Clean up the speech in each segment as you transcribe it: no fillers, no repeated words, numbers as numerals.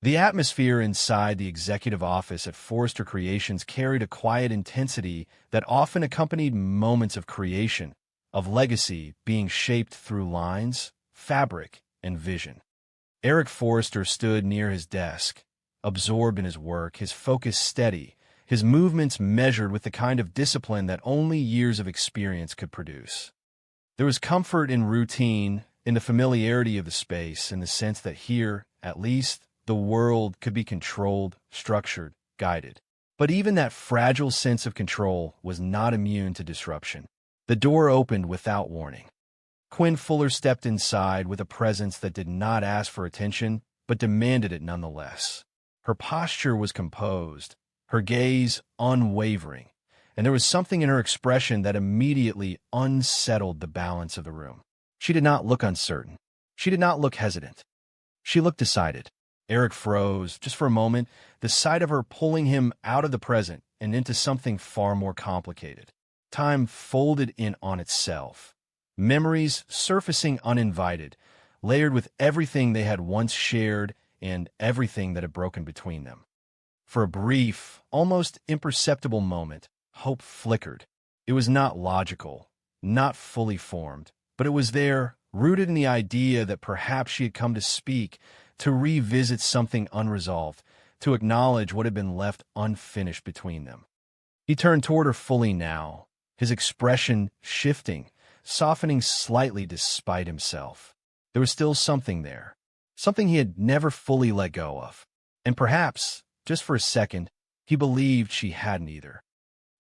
The atmosphere inside the executive office at Forrester Creations carried a quiet intensity that often accompanied moments of creation, of legacy being shaped through lines, fabric, and vision. Eric Forrester stood near his desk, absorbed in his work, his focus steady, his movements measured with the kind of discipline that only years of experience could produce. There was comfort in routine, in the familiarity of the space, in the sense that here, at least, the world could be controlled, structured, guided. But even that fragile sense of control was not immune to disruption. The door opened without warning. Quinn Fuller stepped inside with a presence that did not ask for attention, but demanded it nonetheless. Her posture was composed, her gaze unwavering, and there was something in her expression that immediately unsettled the balance of the room. She did not look uncertain. She did not look hesitant. She looked decided. Eric froze, just for a moment, the sight of her pulling him out of the present and into something far more complicated. Time folded in on itself. Memories surfacing uninvited, layered with everything they had once shared and everything that had broken between them. For a brief, almost imperceptible moment, hope flickered. It was not logical, not fully formed, but it was there, rooted in the idea that perhaps she had come to speak, to revisit something unresolved, to acknowledge what had been left unfinished between them. He turned toward her fully now, his expression shifting, softening slightly despite himself. There was still something there, something he had never fully let go of. And perhaps, just for a second, he believed she hadn't either.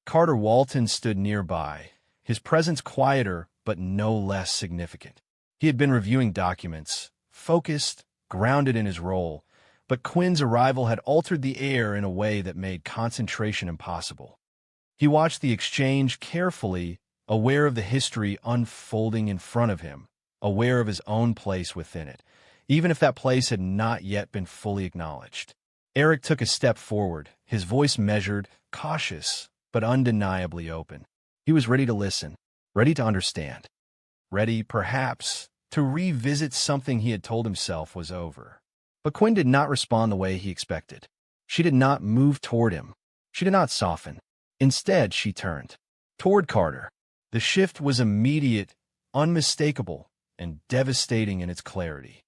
Carter Walton stood nearby, his presence quieter but no less significant. He had been reviewing documents, focused, grounded in his role, but Quinn's arrival had altered the air in a way that made concentration impossible. He watched the exchange carefully, aware of the history unfolding in front of him, aware of his own place within it, even if that place had not yet been fully acknowledged. Eric took a step forward, his voice measured, cautious, but undeniably open. He was ready to listen, ready to understand, ready, perhaps, to revisit something he had told himself was over. But Quinn did not respond the way he expected. She did not move toward him. She did not soften. Instead, she turned toward Carter. The shift was immediate, unmistakable, and devastating in its clarity.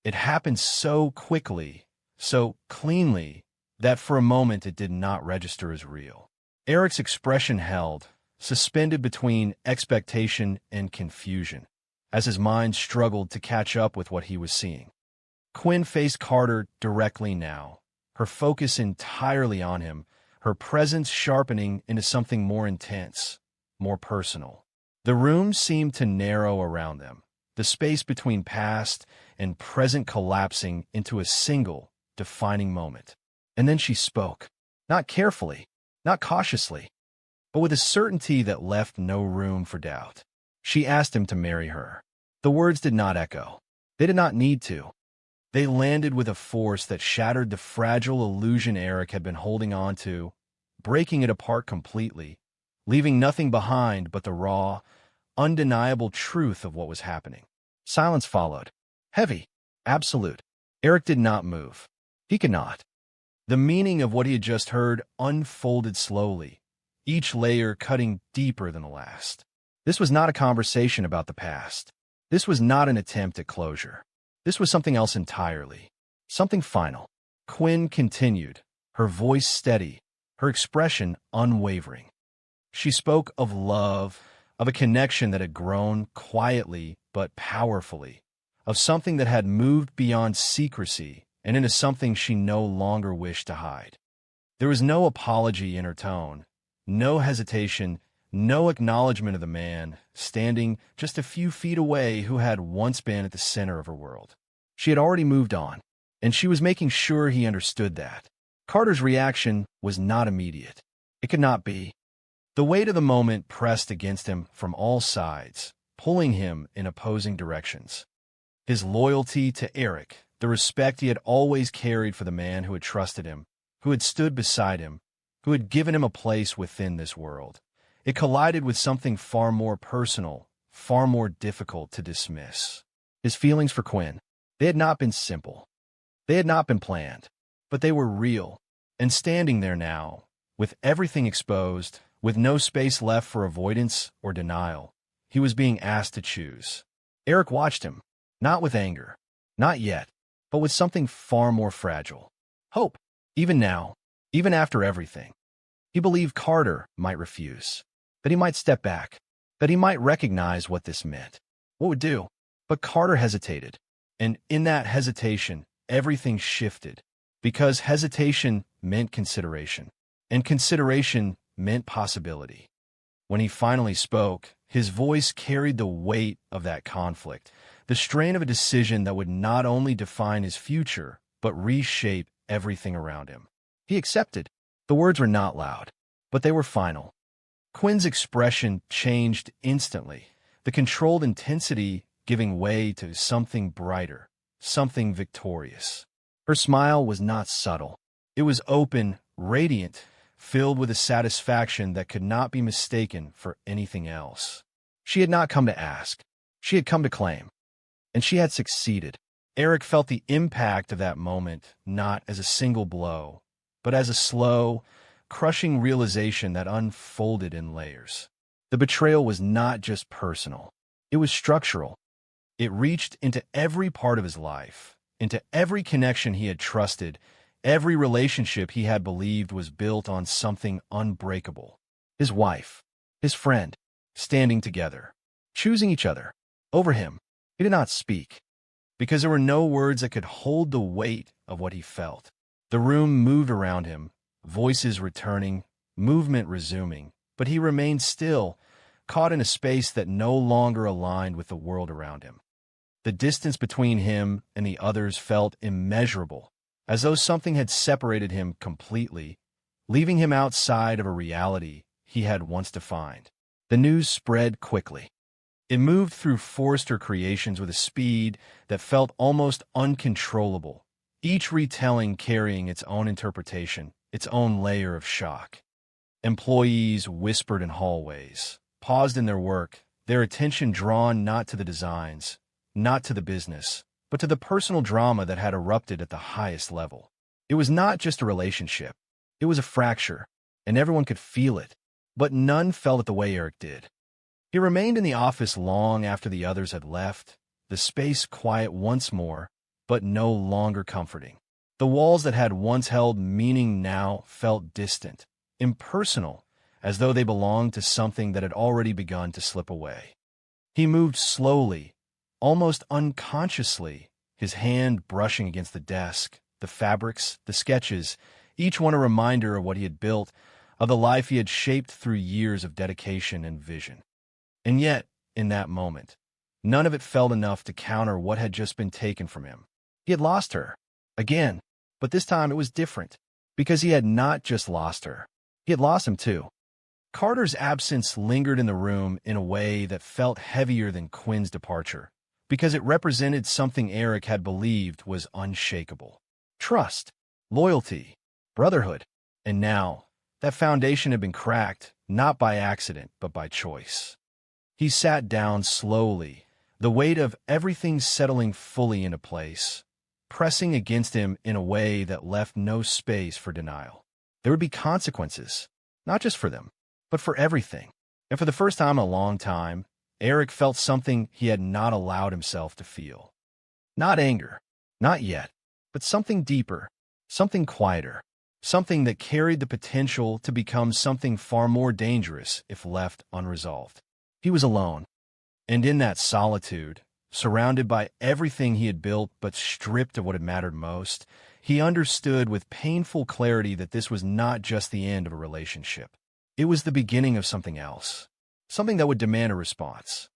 It happened so quickly, so cleanly, that for a moment it did not register as real. Eric's expression held, suspended between expectation and confusion, as his mind struggled to catch up with what he was seeing. Quinn faced Carter directly now, her focus entirely on him, her presence sharpening into something more intense, more personal. The room seemed to narrow around them, the space between past and present collapsing into a single, defining moment. And then she spoke, not carefully, not cautiously, but with a certainty that left no room for doubt. She asked him to marry her. The words did not echo. They did not need to. They landed with a force that shattered the fragile illusion Eric had been holding on to, breaking it apart completely, leaving nothing behind but the raw, undeniable truth of what was happening. Silence followed. Heavy, absolute. Eric did not move. He could not. The meaning of what he had just heard unfolded slowly, each layer cutting deeper than the last. This was not a conversation about the past. This was not an attempt at closure. This was something else entirely. Something final. Quinn continued, her voice steady, her expression unwavering. She spoke of love, of a connection that had grown quietly but powerfully, of something that had moved beyond secrecy and into something she no longer wished to hide. There was no apology in her tone, no hesitation, no acknowledgement of the man standing just a few feet away who had once been at the center of her world. She had already moved on, and she was making sure he understood that. Carter's reaction was not immediate. It could not be. The weight of the moment pressed against him from all sides, pulling him in opposing directions. His loyalty to Eric, the respect he had always carried for the man who had trusted him, who had stood beside him, who had given him a place within this world. It collided with something far more personal, far more difficult to dismiss. His feelings for Quinn. They had not been simple. They had not been planned. but they were real. And standing there now, with everything exposed, with no space left for avoidance or denial, he was being asked to choose. Eric watched him, not with anger, not yet, but with something far more fragile. Hope. Even now, even after everything. He believed Carter might refuse, that he might step back, that he might recognize what this meant, what would do. But Carter hesitated, and in that hesitation, everything shifted, because hesitation meant consideration, and consideration meant possibility. When he finally spoke, his voice carried the weight of that conflict, the strain of a decision that would not only define his future, but reshape everything around him. He accepted. The words were not loud, but they were final. Quinn's expression changed instantly, the controlled intensity giving way to something brighter, something victorious. Her smile was not subtle. It was open, radiant, filled with a satisfaction that could not be mistaken for anything else. She had not come to ask. She had come to claim. And she had succeeded. Eric felt the impact of that moment not as a single blow, but as a slow, crushing realization that unfolded in layers. The betrayal was not just personal. It was structural. It reached into every part of his life, into every connection he had trusted, every relationship he had believed was built on something unbreakable. His wife, his friend, standing together, choosing each other over him. He did not speak, because there were no words that could hold the weight of what he felt. The room moved around him, voices returning, movement resuming, but he remained still, caught in a space that no longer aligned with the world around him. The distance between him and the others felt immeasurable, as though something had separated him completely, leaving him outside of a reality he had once defined. The news spread quickly. It moved through Forrester Creations with a speed that felt almost uncontrollable, each retelling carrying its own interpretation, its own layer of shock. Employees whispered in hallways, paused in their work, their attention drawn not to the designs, not to the business, but to the personal drama that had erupted at the highest level. It was not just a relationship. It was a fracture, and everyone could feel it, but none felt it the way Eric did. He remained in the office long after the others had left, the space quiet once more, but no longer comforting. The walls that had once held meaning now felt distant, impersonal, as though they belonged to something that had already begun to slip away. He moved slowly, almost unconsciously, his hand brushing against the desk, the fabrics, the sketches, each one a reminder of what he had built, of the life he had shaped through years of dedication and vision. And yet, in that moment, none of it felt enough to counter what had just been taken from him. He had lost her, again, but this time it was different, because he had not just lost her. He had lost him too. Carter's absence lingered in the room in a way that felt heavier than Quinn's departure, because it represented something Eric had believed was unshakable. Trust, loyalty, brotherhood. And now, that foundation had been cracked, not by accident, but by choice. He sat down slowly, the weight of everything settling fully into place, pressing against him in a way that left no space for denial. There would be consequences, not just for them, but for everything. And for the first time in a long time, Eric felt something he had not allowed himself to feel. Not anger, not yet, but something deeper, something quieter, something that carried the potential to become something far more dangerous if left unresolved. He was alone, and in that solitude, surrounded by everything he had built but stripped of what had mattered most, he understood with painful clarity that this was not just the end of a relationship. It was the beginning of something else, something that would demand a response,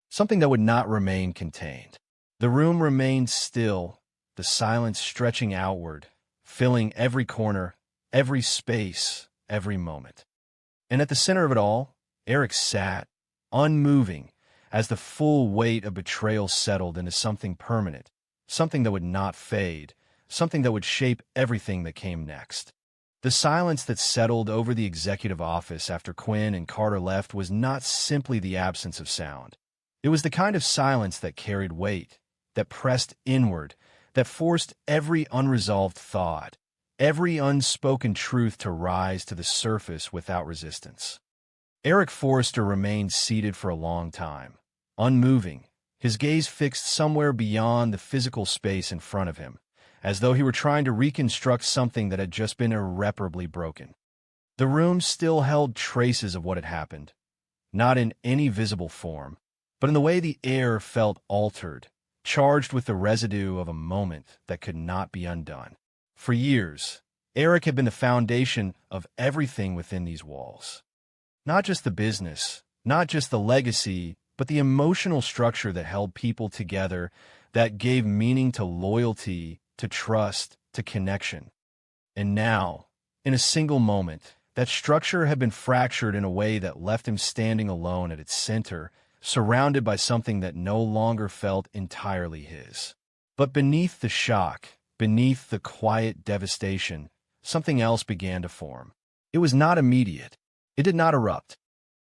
something that would not remain contained. The room remained still, the silence stretching outward, filling every corner, every space, every moment. And at the center of it all, Eric sat, unmoving, as the full weight of betrayal settled into something permanent, something that would not fade, something that would shape everything that came next. The silence that settled over the executive office after Quinn and Carter left was not simply the absence of sound. It was the kind of silence that carried weight, that pressed inward, that forced every unresolved thought, every unspoken truth to rise to the surface without resistance. Eric Forrester remained seated for a long time, unmoving, his gaze fixed somewhere beyond the physical space in front of him, as though he were trying to reconstruct something that had just been irreparably broken. The room still held traces of what had happened, not in any visible form, but in the way the air felt altered, charged with the residue of a moment that could not be undone. For years, Eric had been the foundation of everything within these walls. Not just the business, not just the legacy, but the emotional structure that held people together, that gave meaning to loyalty, to trust, to connection. And now, in a single moment, that structure had been fractured in a way that left him standing alone at its center, surrounded by something that no longer felt entirely his. But beneath the shock, beneath the quiet devastation, something else began to form. It was not immediate. It did not erupt.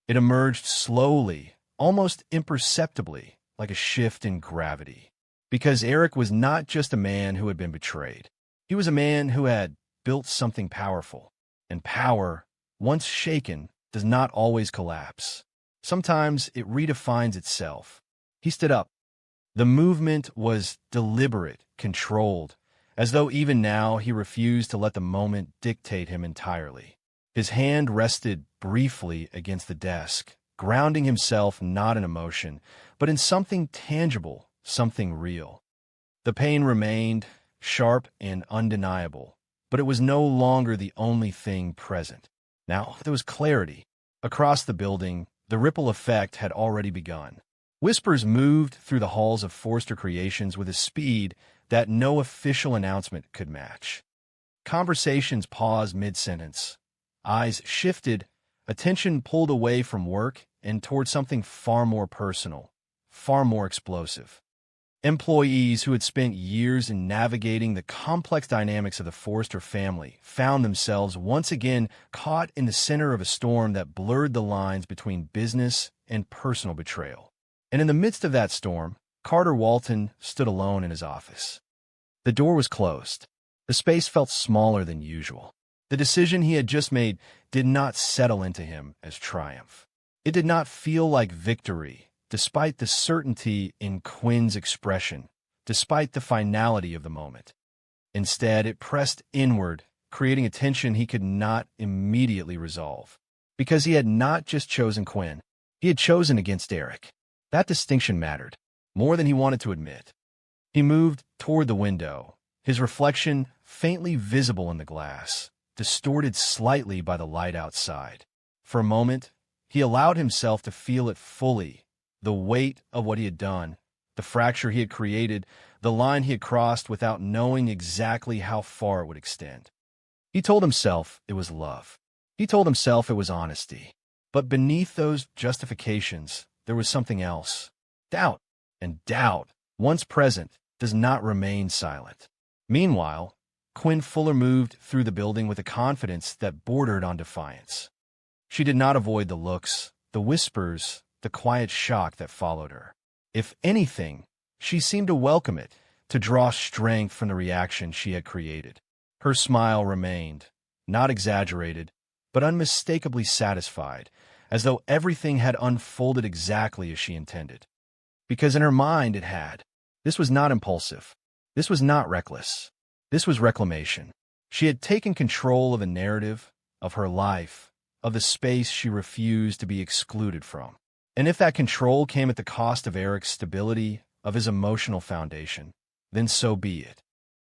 It emerged slowly, almost imperceptibly, like a shift in gravity. Because Eric was not just a man who had been betrayed. He was a man who had built something powerful. And power, once shaken, does not always collapse. Sometimes it redefines itself. He stood up. The movement was deliberate, controlled, as though even now he refused to let the moment dictate him entirely. His hand rested briefly against the desk, grounding himself not in emotion, but in something tangible, something real. The pain remained, sharp and undeniable, but it was no longer the only thing present. Now there was clarity. Across the building, the ripple effect had already begun. Whispers moved through the halls of Forrester Creations with a speed that no official announcement could match. Conversations paused mid-sentence. Eyes shifted, attention pulled away from work and toward something far more personal, far more explosive. Employees who had spent years in navigating the complex dynamics of the Forrester family found themselves once again caught in the center of a storm that blurred the lines between business and personal betrayal. And in the midst of that storm, Carter Walton stood alone in his office. The door was closed. The space felt smaller than usual. The decision he had just made did not settle into him as triumph. It did not feel like victory, despite the certainty in Quinn's expression, despite the finality of the moment. Instead, it pressed inward, creating a tension he could not immediately resolve. Because he had not just chosen Quinn, he had chosen against Eric. That distinction mattered, more than he wanted to admit. He moved toward the window, his reflection faintly visible in the glass, distorted slightly by the light outside. For a moment, he allowed himself to feel it fully, the weight of what he had done, the fracture he had created, the line he had crossed without knowing exactly how far it would extend. He told himself it was love. He told himself it was honesty. But beneath those justifications, there was something else. Doubt. And doubt, once present, does not remain silent. Meanwhile, Quinn Fuller moved through the building with a confidence that bordered on defiance. She did not avoid the looks, the whispers, the quiet shock that followed her. If anything, she seemed to welcome it, to draw strength from the reaction she had created. Her smile remained, not exaggerated, but unmistakably satisfied, as though everything had unfolded exactly as she intended. Because in her mind it had. This was not impulsive. This was not reckless. This was reclamation. She had taken control of a narrative, of her life, of the space she refused to be excluded from. And if that control came at the cost of Eric's stability, of his emotional foundation, then so be it.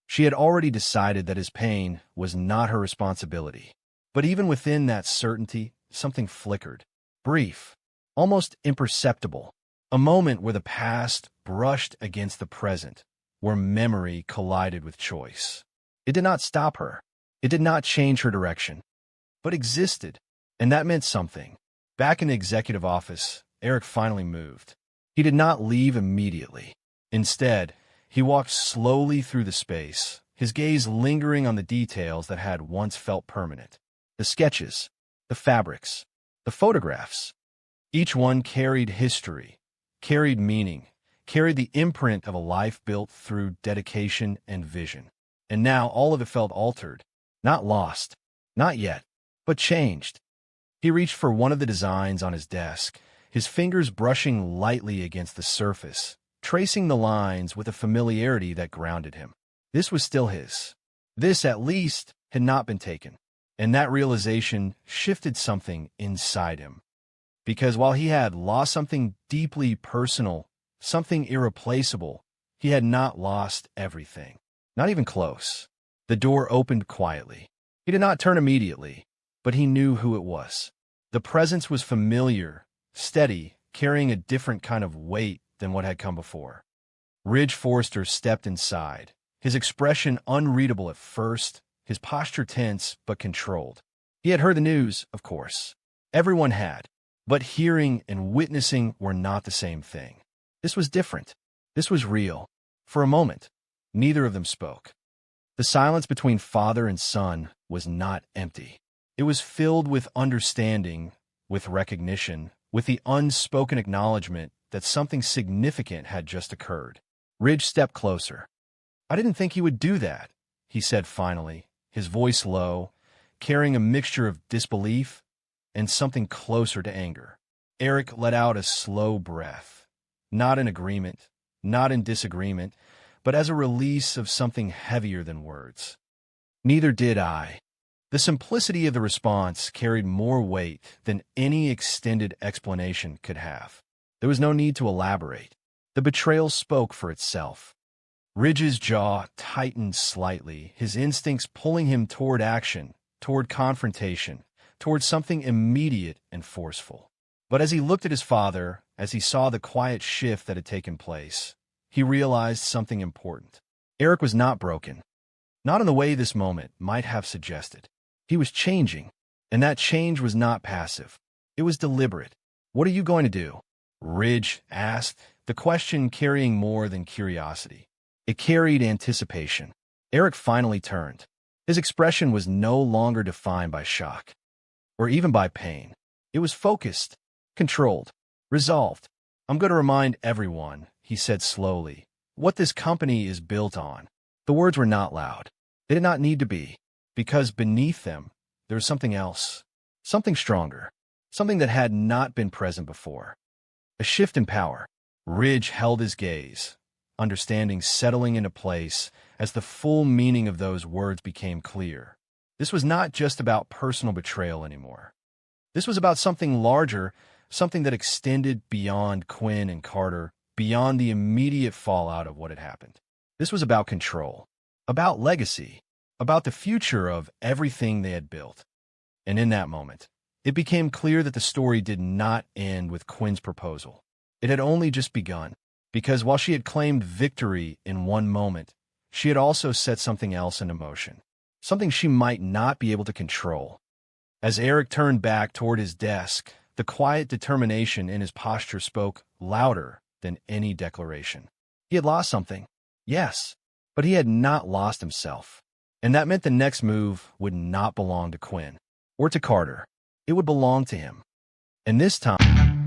She had already decided that his pain was not her responsibility. But even within that certainty, something flickered. Brief, almost imperceptible. A moment where the past brushed against the present, where memory collided with choice. It did not stop her. It did not change her direction, but existed. And that meant something. Back in the executive office, Eric finally moved. He did not leave immediately. Instead, he walked slowly through the space, his gaze lingering on the details that had once felt permanent. The sketches, the fabrics, the photographs. Each one carried history, carried meaning, carried the imprint of a life built through dedication and vision. And now all of it felt altered. Not lost. Not yet. But changed. He reached for one of the designs on his desk, his fingers brushing lightly against the surface, tracing the lines with a familiarity that grounded him. This was still his. This, at least, had not been taken. And that realization shifted something inside him. Because while he had lost something deeply personal, something irreplaceable, he had not lost everything. Not even close. The door opened quietly. He did not turn immediately, but he knew who it was. The presence was familiar, steady, carrying a different kind of weight than what had come before. Ridge Forrester stepped inside, his expression unreadable at first, his posture tense but controlled. He had heard the news, of course. Everyone had. But hearing and witnessing were not the same thing. This was different. This was real. For a moment, neither of them spoke. The silence between father and son was not empty. It was filled with understanding, with recognition, with the unspoken acknowledgement that something significant had just occurred. Ridge stepped closer. "I didn't think you would do that," he said finally, his voice low, carrying a mixture of disbelief and something closer to anger. Eric let out a slow breath, not in agreement, not in disagreement, but as a release of something heavier than words. "Neither did I." The simplicity of the response carried more weight than any extended explanation could have. There was no need to elaborate. The betrayal spoke for itself. Ridge's jaw tightened slightly, his instincts pulling him toward action, toward confrontation, toward something immediate and forceful. But as he looked at his father, as he saw the quiet shift that had taken place, he realized something important. Eric was not broken. Not in the way this moment might have suggested. He was changing, and that change was not passive. It was deliberate. "What are you going to do?" Ridge asked, the question carrying more than curiosity. It carried anticipation. Eric finally turned. His expression was no longer defined by shock, or even by pain. It was focused, controlled, resolved. "I'm going to remind everyone," he said slowly, "what this company is built on." The words were not loud. They did not need to be, because beneath them, there was something else, something stronger, something that had not been present before. A shift in power. Ridge held his gaze, understanding settling into place as the full meaning of those words became clear. This was not just about personal betrayal anymore. This was about something larger, something that extended beyond Quinn and Carter, beyond the immediate fallout of what had happened. This was about control, about legacy, about the future of everything they had built. And in that moment, it became clear that the story did not end with Quinn's proposal. It had only just begun, because while she had claimed victory in one moment, she had also set something else into motion, something she might not be able to control. As Eric turned back toward his desk, the quiet determination in his posture spoke louder than any declaration. He had lost something, yes, but he had not lost himself. And that meant the next move would not belong to Quinn or to Carter. It would belong to him. And this time,